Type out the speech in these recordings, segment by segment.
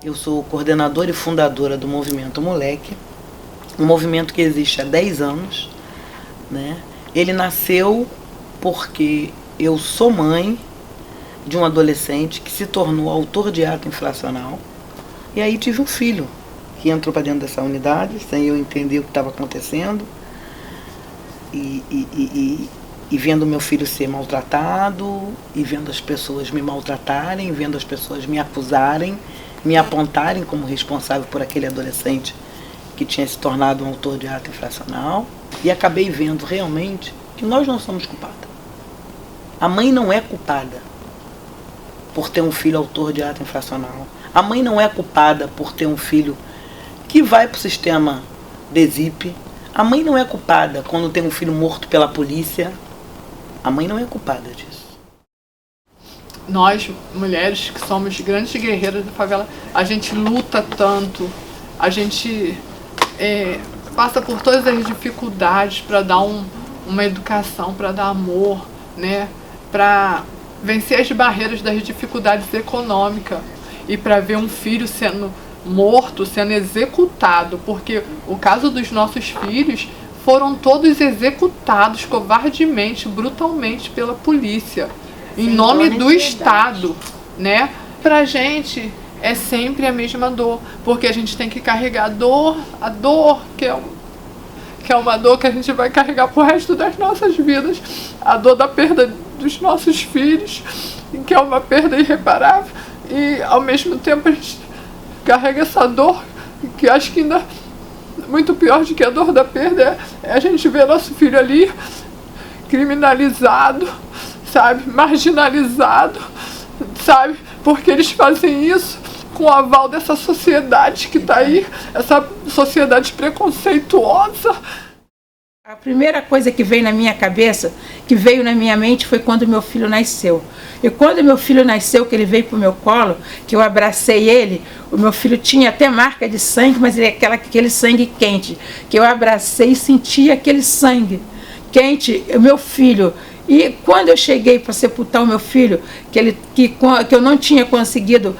Eu sou coordenadora e fundadora do Movimento Moleque, um movimento que existe há 10 anos, né? Ele nasceu porque eu sou mãe de um adolescente que se tornou autor de ato infracional, e aí tive um filho que entrou para dentro dessa unidade sem eu entender o que estava acontecendo, e vendo meu filho ser maltratado, e vendo as pessoas me maltratarem, vendo as pessoas me acusarem, me apontarem como responsável por aquele adolescente que tinha se tornado um autor de ato infracional, e acabei vendo realmente que nós não somos culpados. A mãe não é culpada por ter um filho autor de ato infracional. A mãe não é culpada por ter um filho que vai para o sistema DSIP. A mãe não é culpada quando tem um filho morto pela polícia. A mãe não é culpada disso. Nós, mulheres que somos grandes guerreiras da favela, a gente luta tanto, a gente passa por todas as dificuldades para dar uma educação, para dar amor, né? Para vencer as barreiras das dificuldades econômicas e para ver um filho sendo morto, sendo executado, porque o caso dos nossos filhos foram todos executados covardemente, brutalmente pela polícia, em nome do Estado, né? Pra gente é sempre a mesma dor, porque a gente tem que carregar a dor que é uma dor que a gente vai carregar pro resto das nossas vidas, a dor da perda dos nossos filhos, que é uma perda irreparável, e ao mesmo tempo a gente carrega essa dor, que acho que ainda muito pior do que a dor da perda é a gente ver nosso filho ali criminalizado, sabe, marginalizado, sabe, porque eles fazem isso com o aval dessa sociedade que está aí, essa sociedade preconceituosa. A primeira coisa que veio na minha cabeça, que veio na minha mente, foi quando meu filho nasceu. E quando meu filho nasceu, que ele veio para o meu colo, que eu abracei ele, o meu filho tinha até marca de sangue, mas ele é aquele sangue quente, que eu abracei e senti aquele sangue quente, o meu filho. E quando eu cheguei para sepultar o meu filho, que eu não tinha conseguido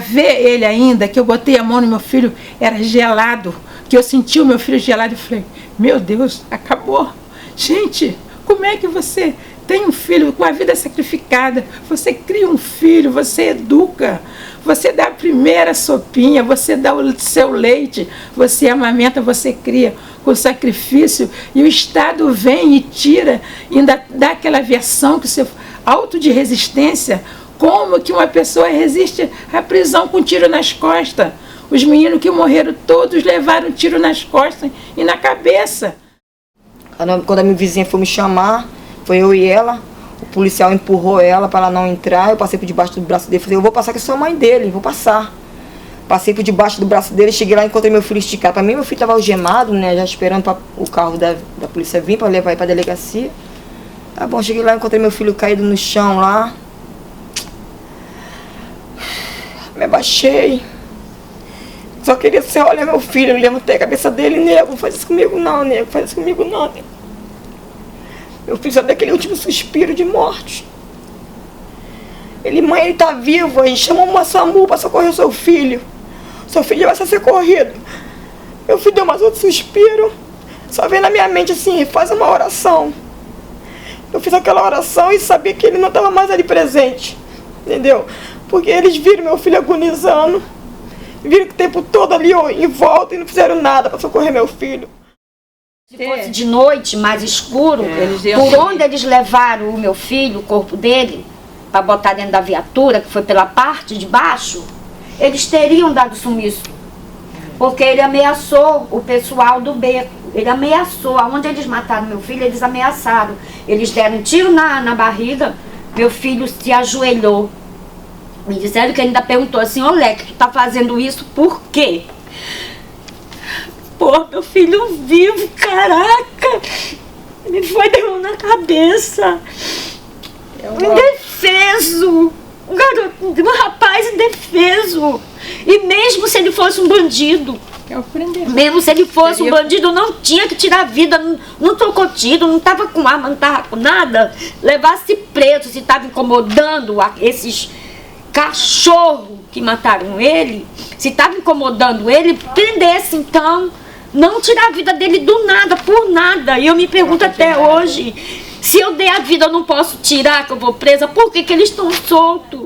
ver ele ainda, que eu botei a mão no meu filho, era gelado, que eu senti o meu filho gelado e falei, meu Deus, acabou. Gente, como é que você tem um filho com a vida sacrificada? Você cria um filho, você educa, você dá a primeira sopinha, você dá o seu leite, você amamenta, você cria com sacrifício, e o Estado vem e tira, ainda dá aquela versão que você auto de resistência. Como que uma pessoa resiste à prisão com tiro nas costas? Os meninos que morreram todos levaram tiro nas costas e na cabeça. Quando a minha vizinha foi me chamar, foi eu e ela, o policial empurrou ela para ela não entrar, eu passei por debaixo do braço dele, falei, eu vou passar que eu sou a mãe dele, vou passar. Passei por debaixo do braço dele, cheguei lá e encontrei meu filho esticado. Para mim, meu filho estava algemado, né, já esperando para o carro da polícia vir para levar ele para a delegacia. Tá bom, cheguei lá e encontrei meu filho caído no chão lá. Me abaixei. Só queria você olhar meu filho, eu levantei a cabeça dele, nego, não faz isso comigo não, nego, faz isso comigo não, nego. Meu filho só deu aquele último suspiro de morte. Ele, mãe, ele tá vivo, a gente chamou uma SAMU para socorrer o seu filho. Seu filho vai ser socorrido. Meu filho deu mais outro suspiro. Só veio na minha mente assim, faz uma oração. Eu fiz aquela oração e sabia que ele não estava mais ali presente, entendeu? Porque eles viram meu filho agonizando, viram que o tempo todo ali em volta e não fizeram nada para socorrer meu filho. Se fosse de noite, mais escuro, por onde eles levaram o meu filho, o corpo dele, para botar dentro da viatura, que foi pela parte de baixo, eles teriam dado sumiço. Porque ele ameaçou o pessoal do beco. Ele ameaçou. Aonde eles mataram meu filho, eles ameaçaram. Eles deram um tiro na barriga, meu filho se ajoelhou. Me disseram que ele ainda perguntou assim, ô Leque, tu tá fazendo isso por quê? Pô, meu filho vivo, caraca! Ele foi de mão na cabeça. Indefeso! Um garoto, um rapaz indefeso. E mesmo se ele fosse um bandido, mesmo se ele fosse um bandido, não tinha que tirar a vida, não trocou tiro, não tava com arma, não tava com nada. Levasse preso se tava incomodando esses cachorros que mataram ele, se estava incomodando ele, prendesse então. Não tirar a vida dele do nada, por nada. E eu me pergunto até hoje, se eu der a vida eu não posso tirar, que eu vou presa, por que que eles estão soltos?